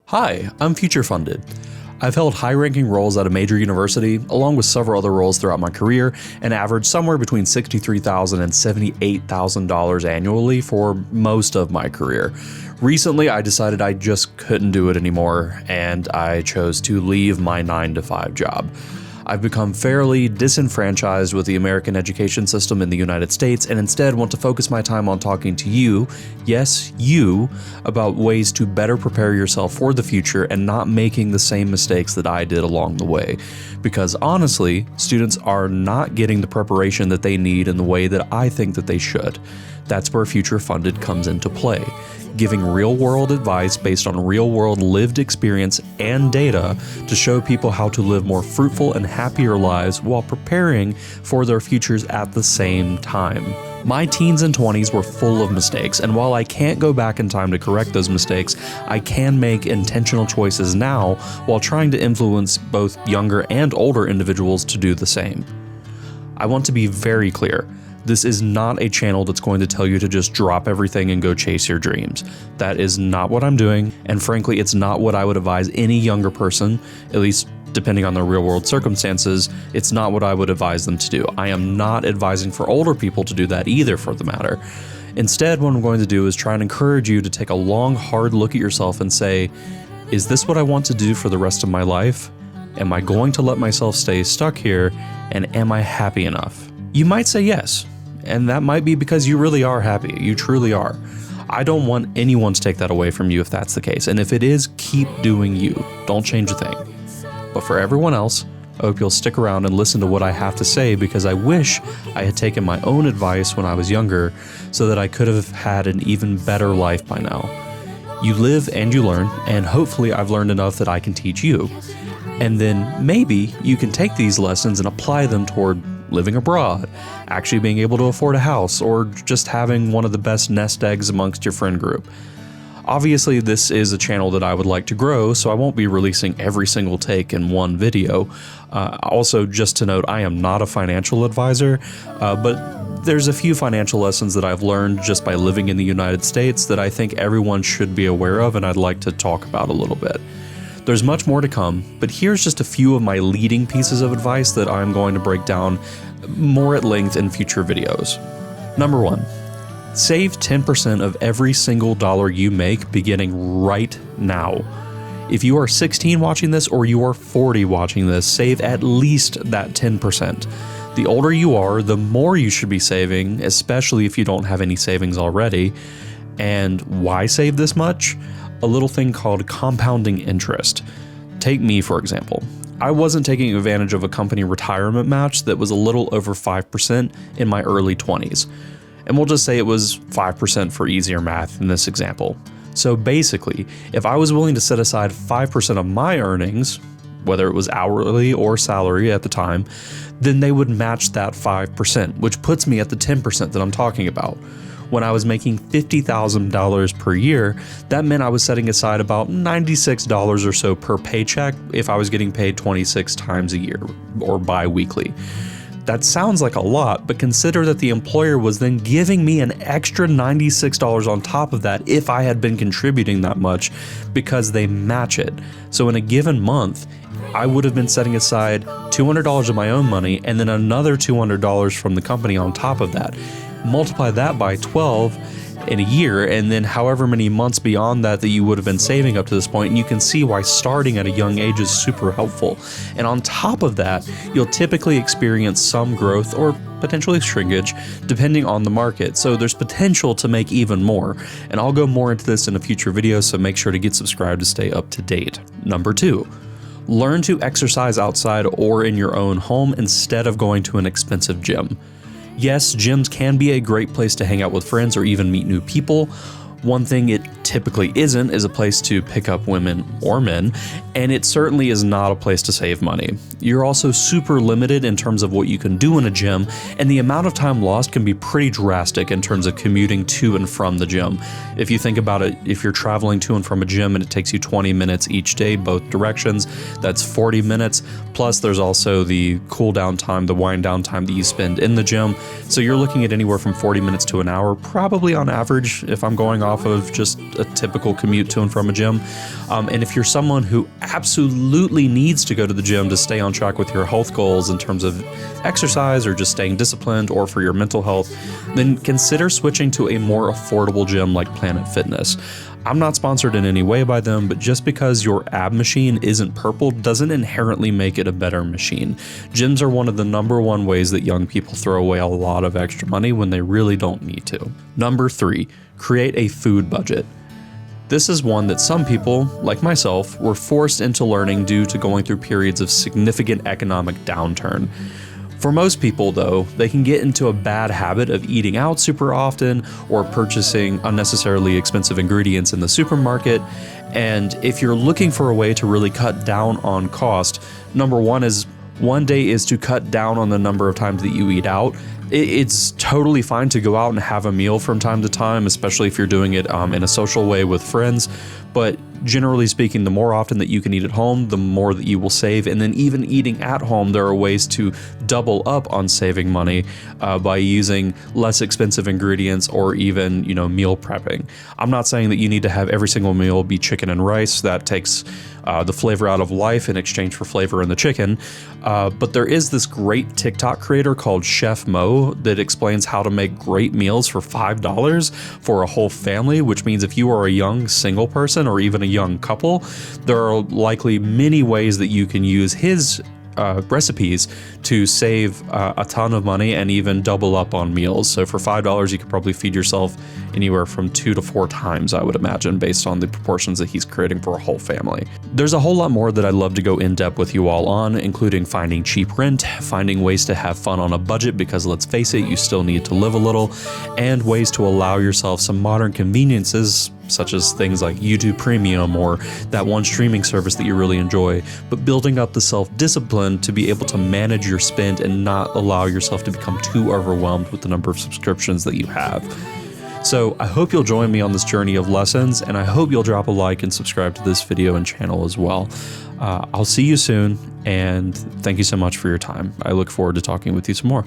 Hi, I'm future funded. I've held high-ranking roles at a major university, along with several other roles throughout my career, and averaged somewhere between $63,000 and $78,000 annually for most of my career. Recently, I decided I just couldn't do it anymore, and I chose to leave my 9-to-5 job. I've become fairly disenfranchised with the American education system in the United States and instead want to focus my time on talking to you, yes, you, about ways to better prepare yourself for the future and not making the same mistakes that I did along the way. Because honestly, students are not getting the preparation that they need in the way that I think that they should. That's where Future Funded comes into play, giving real-world advice based on real-world lived experience and data to show people how to live more fruitful and happier lives while preparing for their futures at the same time. My teens and 20s were full of mistakes, and while I can't go back in time to correct those mistakes, I can make intentional choices now while trying to influence both younger and older individuals to do the same. I want to be very clear. This is not a channel that's going to tell you to just drop everything and go chase your dreams. That is not what I'm doing, and frankly, it's not what I would advise any younger person, at least depending on their real-world circumstances, it's not what I would advise them to do. I am not advising for older people to do that either, for the matter. Instead, what I'm going to do is try and encourage you to take a long, hard look at yourself and say, is this what I want to do for the rest of my life? Am I going to let myself stay stuck here, and am I happy enough? You might say yes, and that might be because you really are happy. You truly are. I don't want anyone to take that away from you if that's the case, and if it is, keep doing you. Don't change a thing. But for everyone else, I hope you'll stick around and listen to what I have to say, because I wish I had taken my own advice when I was younger so that I could have had an even better life by now. You live and you learn, and hopefully I've learned enough that I can teach you. And then maybe you can take these lessons and apply them toward living abroad, actually being able to afford a house, or just having one of the best nest eggs amongst your friend group. Obviously, this is a channel that I would like to grow, so I won't be releasing every single take in one video. Also, just to note, I am not a financial advisor, but there's a few financial lessons that I've learned just by living in the United States that I think everyone should be aware of, and I'd like to talk about a little bit. There's much more to come, but here's just a few of my leading pieces of advice that I'm going to break down more at length in future videos. Number 1, save 10% of every single dollar you make beginning right now. If you are 16 watching this or you are 40 watching this, save at least that 10%. The older you are, the more you should be saving, especially if you don't have any savings already. And why save this much? A little thing called compounding interest. Take me, for example. I wasn't taking advantage of a company retirement match that was a little over 5% in my early 20s. And we'll just say it was 5% for easier math in this example. So basically, if I was willing to set aside 5% of my earnings, whether it was hourly or salary at the time, then they would match that 5%, which puts me at the 10% that I'm talking about. When I was making $50,000 per year, that meant I was setting aside about $96 or so per paycheck if I was getting paid 26 times a year or bi-weekly. That sounds like a lot, but consider that the employer was then giving me an extra $96 on top of that if I had been contributing that much, because they match it. So in a given month, I would have been setting aside $200 of my own money and then another $200 from the company on top of that. Multiply that by 12 in a year, and then however many months beyond that you would have been saving up to this point, and you can see why starting at a young age is super helpful. And on top of that, you'll typically experience some growth or potentially shrinkage depending on the market, so there's potential to make even more. And I'll go more into this in a future video, so make sure to get subscribed to stay up to date. Number 2, learn to exercise outside or in your own home instead of going to an expensive gym. Yes, gyms can be a great place to hang out with friends or even meet new people. One thing it typically isn't is a place to pick up women or men, and it certainly is not a place to save money. You're also super limited in terms of what you can do in a gym, and the amount of time lost can be pretty drastic in terms of commuting to and from the gym. If you think about it, if you're traveling to and from a gym and it takes you 20 minutes each day, both directions, that's 40 minutes, plus there's also the cool down time, the wind down time that you spend in the gym. So you're looking at anywhere from 40 minutes to an hour, probably on average, if I'm going off off of just a typical commute to and from a gym. And if you're someone who absolutely needs to go to the gym to stay on track with your health goals in terms of exercise or just staying disciplined or for your mental health, then consider switching to a more affordable gym like Planet Fitness. I'm not sponsored in any way by them, but just because your ab machine isn't purple doesn't inherently make it a better machine. Gyms are one of the number one ways that young people throw away a lot of extra money when they really don't need to. Number 3, create a food budget. This is one that some people, like myself, were forced into learning due to going through periods of significant economic downturn. For most people, though, they can get into a bad habit of eating out super often or purchasing unnecessarily expensive ingredients in the supermarket. And if you're looking for a way to really cut down on cost, number one day is to cut down on the number of times that you eat out. It's totally fine to go out and have a meal from time to time, especially if you're doing it in a social way with friends. But generally speaking, the more often that you can eat at home, the more that you will save. And then even eating at home, there are ways to double up on saving money by using less expensive ingredients or even, meal prepping. I'm not saying that you need to have every single meal be chicken and rice. That takes the flavor out of life in exchange for flavor in the chicken. But there is this great TikTok creator called Chef Mo that explains how to make great meals for $5 for a whole family, which means if you are a young single person or even a young couple, there are likely many ways that you can use his recipes to save a ton of money and even double up on meals. So for $5, you could probably feed yourself anywhere from 2 to 4 times, I would imagine, based on the proportions that he's creating for a whole family. There's a whole lot more that I'd love to go in depth with you all on, including finding cheap rent, finding ways to have fun on a budget, because let's face it, you still need to live a little, and ways to allow yourself some modern conveniences, such as things like YouTube Premium or that one streaming service that you really enjoy, but building up the self-discipline to be able to manage your spend and not allow yourself to become too overwhelmed with the number of subscriptions that you have. So I hope you'll join me on this journey of lessons, and I hope you'll drop a like and subscribe to this video and channel as well. I'll see you soon, and thank you so much for your time. I look forward to talking with you some more.